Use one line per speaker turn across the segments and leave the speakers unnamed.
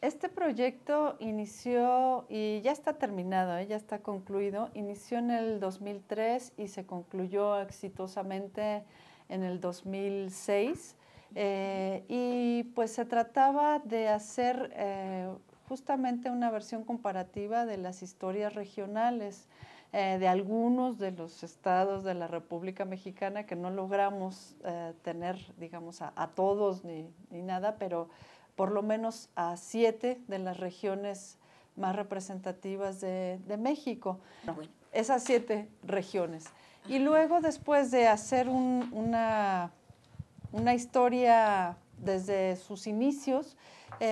Este proyecto inició y ya está terminado, ya está concluido. Inició en el 2003 y se concluyó exitosamente en el 2006. Y pues se trataba de hacer justamente una versión comparativa de las historias regionales de algunos de los estados de la República Mexicana, que no logramos tener, digamos, a todos ni nada, pero por lo menos a 7 de las regiones más representativas de México.
Bueno.
Esas 7 regiones. Y luego, después de hacer una historia desde sus inicios,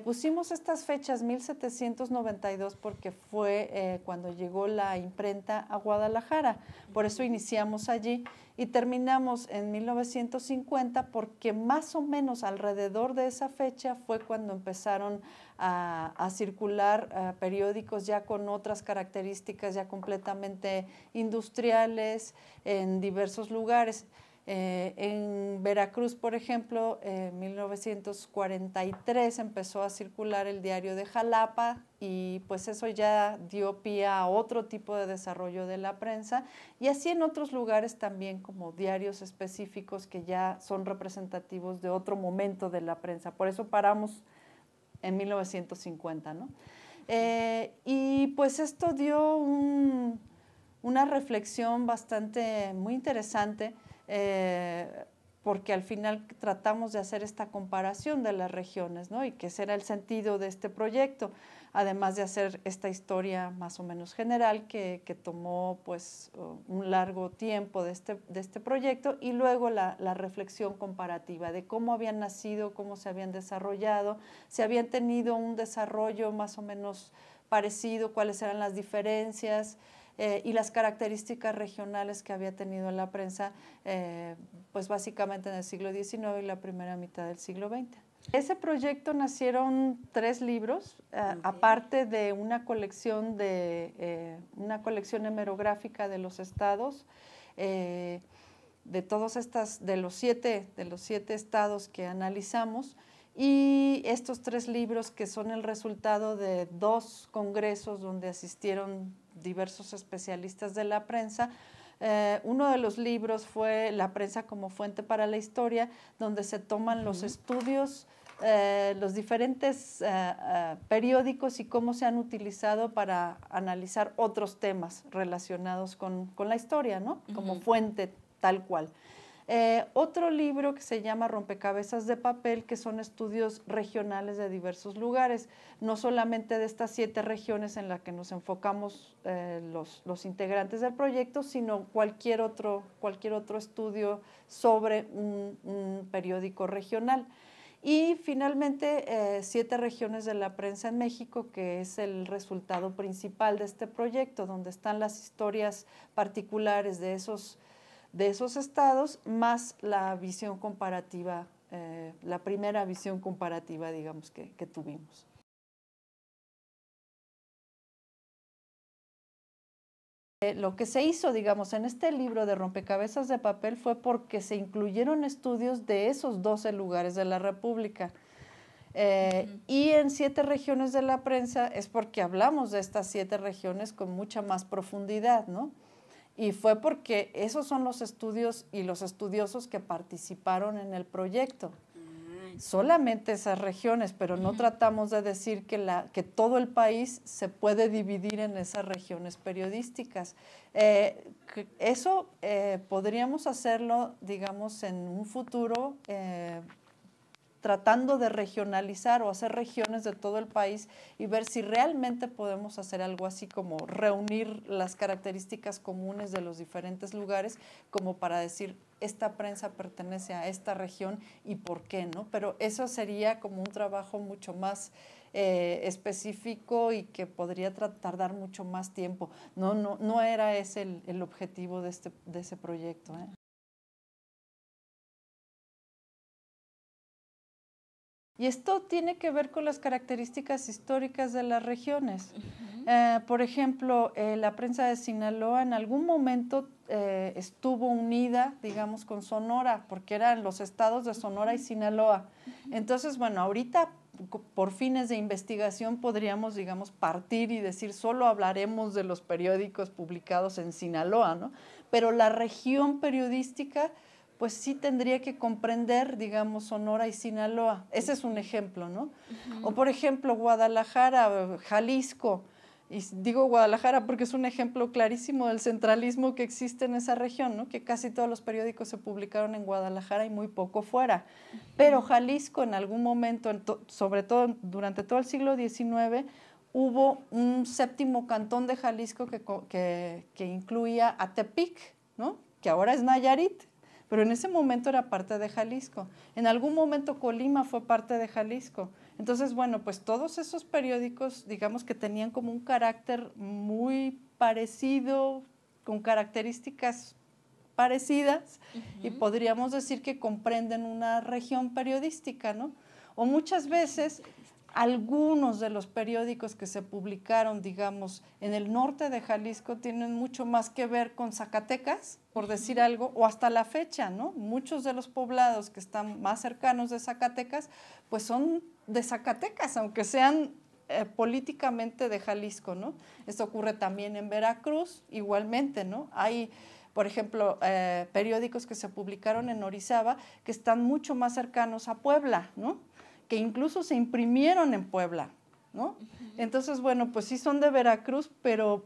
pusimos estas fechas, 1792, porque fue cuando llegó la imprenta a Guadalajara. Por eso iniciamos allí y terminamos en 1950, porque más o menos alrededor de esa fecha fue cuando empezaron a circular periódicos ya con otras características ya completamente industriales en diversos lugares. En Veracruz, por ejemplo, en 1943 empezó a circular el diario de Jalapa y pues eso ya dio pie a otro tipo de desarrollo de la prensa, y así en otros lugares también, como diarios específicos que ya son representativos de otro momento de la prensa. Por eso paramos en 1950, ¿no? Y pues esto dio una reflexión muy interesante, porque al final tratamos de hacer esta comparación de las regiones, ¿no? Y que ese era el sentido de este proyecto, además de hacer esta historia más o menos general que tomó pues un largo tiempo de este proyecto, y luego la reflexión comparativa de cómo habían nacido, cómo se habían desarrollado, si habían tenido un desarrollo más o menos parecido, cuáles eran las diferencias, y las características regionales que había tenido la prensa, pues básicamente en el siglo XIX y la primera mitad del siglo XX. Ese proyecto nacieron 3 libros, aparte de una colección hemerográfica de los estados, de los siete estados que analizamos, y estos 3 libros que son el resultado de 2 congresos donde asistieron diversos especialistas de la prensa. Uno de los libros fue La prensa como fuente para la historia, donde se toman los estudios, los diferentes periódicos y cómo se han utilizado para analizar otros temas relacionados con la historia, ¿no? Como fuente tal cual. Otro libro que se llama Rompecabezas de papel, que son estudios regionales de diversos lugares, no solamente de estas 7 regiones en las que nos enfocamos los integrantes del proyecto, sino cualquier otro estudio sobre un periódico regional. Y finalmente 7 regiones de la prensa en México, que es el resultado principal de este proyecto, donde están las historias particulares de esos estados, más la visión comparativa, la primera visión comparativa, digamos, que tuvimos. Lo que se hizo, digamos, en este libro de Rompecabezas de papel fue porque se incluyeron estudios de esos 12 lugares de la República. Y en 7 regiones de la prensa es porque hablamos de estas 7 regiones con mucha más profundidad, ¿no? Y fue porque esos son los estudios y los estudiosos que participaron en el proyecto. Solamente esas regiones, pero no tratamos de decir que todo el país se puede dividir en esas regiones periodísticas. Eso podríamos hacerlo, digamos, en un futuro, tratando de regionalizar o hacer regiones de todo el país y ver si realmente podemos hacer algo así como reunir las características comunes de los diferentes lugares, como para decir, esta prensa pertenece a esta región y por qué, ¿no? Pero eso sería como un trabajo mucho más específico y que podría tardar mucho más tiempo. No era ese el objetivo de ese proyecto, ¿eh? Y esto tiene que ver con las características históricas de las regiones. Por ejemplo, la prensa de Sinaloa en algún momento estuvo unida, digamos, con Sonora, porque eran los estados de Sonora y Sinaloa. Entonces, bueno, ahorita por fines de investigación podríamos, digamos, partir y decir solo hablaremos de los periódicos publicados en Sinaloa, ¿no? Pero la región periodística, pues sí tendría que comprender, digamos, Sonora y Sinaloa. Ese es un ejemplo, ¿no? O por ejemplo, Guadalajara, Jalisco. Y digo Guadalajara porque es un ejemplo clarísimo del centralismo que existe en esa región, ¿no? Que casi todos los periódicos se publicaron en Guadalajara y muy poco fuera. Pero Jalisco en algún momento, sobre todo durante todo el siglo XIX, hubo un séptimo cantón de Jalisco que incluía a Tepic, ¿no? Que ahora es Nayarit, pero en ese momento era parte de Jalisco. En algún momento Colima fue parte de Jalisco. Entonces, bueno, pues todos esos periódicos, digamos que tenían como un carácter muy parecido, con características parecidas, y podríamos decir que comprenden una región periodística, ¿no? O muchas veces algunos de los periódicos que se publicaron, digamos, en el norte de Jalisco tienen mucho más que ver con Zacatecas, por decir algo, o hasta la fecha, ¿no? Muchos de los poblados que están más cercanos de Zacatecas, pues son de Zacatecas, aunque sean políticamente de Jalisco, ¿no? Esto ocurre también en Veracruz, igualmente, ¿no? Hay, por ejemplo, periódicos que se publicaron en Orizaba que están mucho más cercanos a Puebla, ¿no? Que incluso se imprimieron en Puebla, ¿no? Entonces, bueno, pues sí son de Veracruz, pero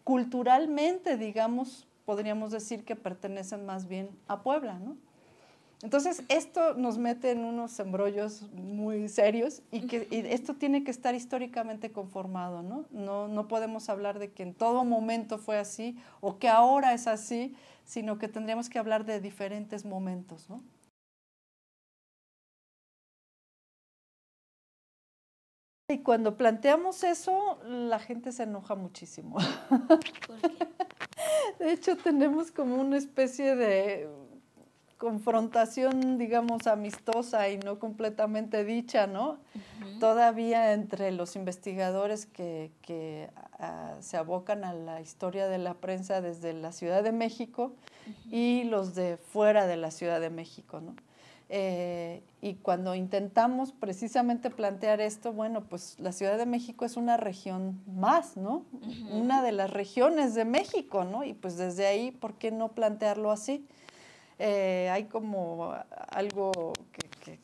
culturalmente, digamos, podríamos decir que pertenecen más bien a Puebla, ¿no? Entonces, esto nos mete en unos embrollos muy serios y esto tiene que estar históricamente conformado, ¿no? No podemos hablar de que en todo momento fue así o que ahora es así, sino que tendríamos que hablar de diferentes momentos, ¿no? Y cuando planteamos eso, la gente se enoja muchísimo.
¿Por qué?
De hecho, tenemos como una especie de confrontación, digamos, amistosa y no completamente dicha, ¿no? Todavía entre los investigadores que se abocan a la historia de la prensa desde la Ciudad de México y los de fuera de la Ciudad de México, ¿no? Y cuando intentamos precisamente plantear esto, bueno, pues la Ciudad de México es una región más, ¿no? Una de las regiones de México, ¿no? Y pues desde ahí, ¿por qué no plantearlo así? Hay como algo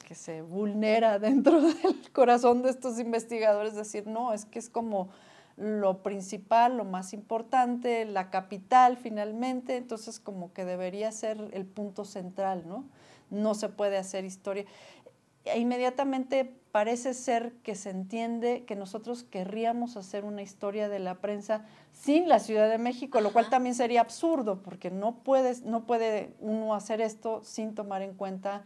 que se vulnera dentro del corazón de estos investigadores, decir, no, es que es como lo principal, lo más importante, la capital finalmente, entonces como que debería ser el punto central, ¿no? No se puede hacer historia. E inmediatamente parece ser que se entiende que nosotros querríamos hacer una historia de la prensa sin la Ciudad de México, lo cual también sería absurdo, porque no puede uno hacer esto sin tomar en cuenta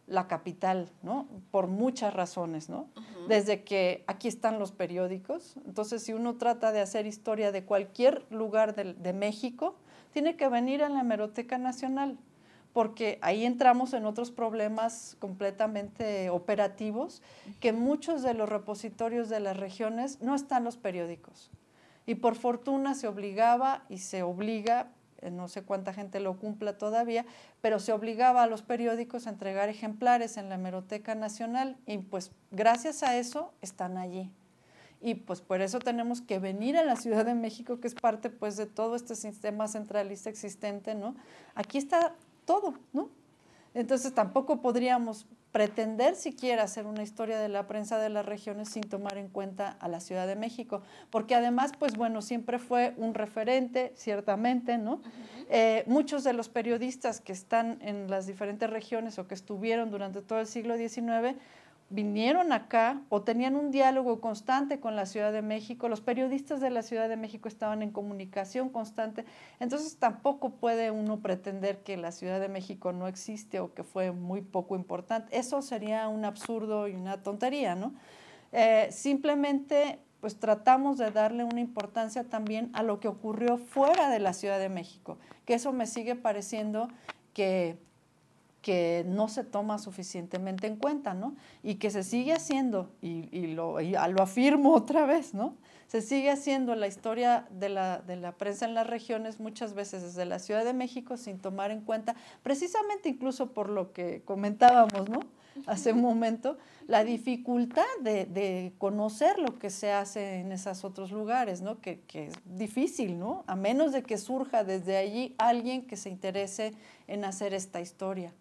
la capital, ¿no? Por muchas razones, ¿no? Desde que aquí están los periódicos, entonces si uno trata de hacer historia de cualquier lugar de México, tiene que venir a la Hemeroteca Nacional, porque ahí entramos en otros problemas completamente operativos, que en muchos de los repositorios de las regiones no están los periódicos. Y por fortuna se obligaba y se obliga, no sé cuánta gente lo cumpla todavía, pero se obligaba a los periódicos a entregar ejemplares en la Hemeroteca Nacional y pues gracias a eso están allí. Y pues por eso tenemos que venir a la Ciudad de México, que es parte pues de todo este sistema centralista existente, ¿no? Aquí está todo, ¿no? Entonces tampoco podríamos pretender siquiera hacer una historia de la prensa de las regiones sin tomar en cuenta a la Ciudad de México, porque además, pues bueno, siempre fue un referente, ciertamente, ¿no? Muchos de los periodistas que están en las diferentes regiones o que estuvieron durante todo el siglo XIX vinieron acá o tenían un diálogo constante con la Ciudad de México, los periodistas de la Ciudad de México estaban en comunicación constante, entonces tampoco puede uno pretender que la Ciudad de México no existe o que fue muy poco importante, eso sería un absurdo y una tontería, ¿no? Simplemente pues tratamos de darle una importancia también a lo que ocurrió fuera de la Ciudad de México, que eso me sigue pareciendo que no se toma suficientemente en cuenta, ¿no? Y que se sigue haciendo, y lo afirmo otra vez, ¿no? Se sigue haciendo la historia de la prensa en las regiones muchas veces desde la Ciudad de México sin tomar en cuenta, precisamente incluso por lo que comentábamos, ¿no? hace un momento, la dificultad de conocer lo que se hace en esos otros lugares, ¿no? Que es difícil, ¿no? A menos de que surja desde allí alguien que se interese en hacer esta historia.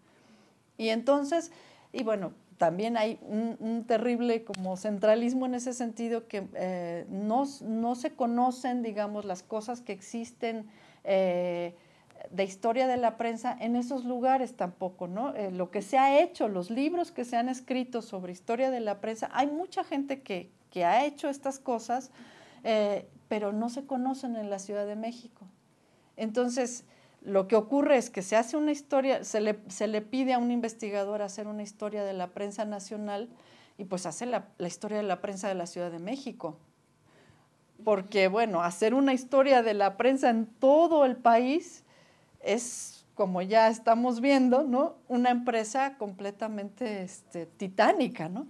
Y entonces, y bueno, también hay un terrible como centralismo en ese sentido que no se conocen, digamos, las cosas que existen de historia de la prensa en esos lugares tampoco, ¿no? Lo que se ha hecho, los libros que se han escrito sobre historia de la prensa, hay mucha gente que ha hecho estas cosas, pero no se conocen en la Ciudad de México. Entonces, lo que ocurre es que se hace una historia, se le pide a un investigador hacer una historia de la prensa nacional y pues hace la historia de la prensa de la Ciudad de México. Porque, bueno, hacer una historia de la prensa en todo el país es, como ya estamos viendo, ¿no? Una empresa completamente titánica, ¿no?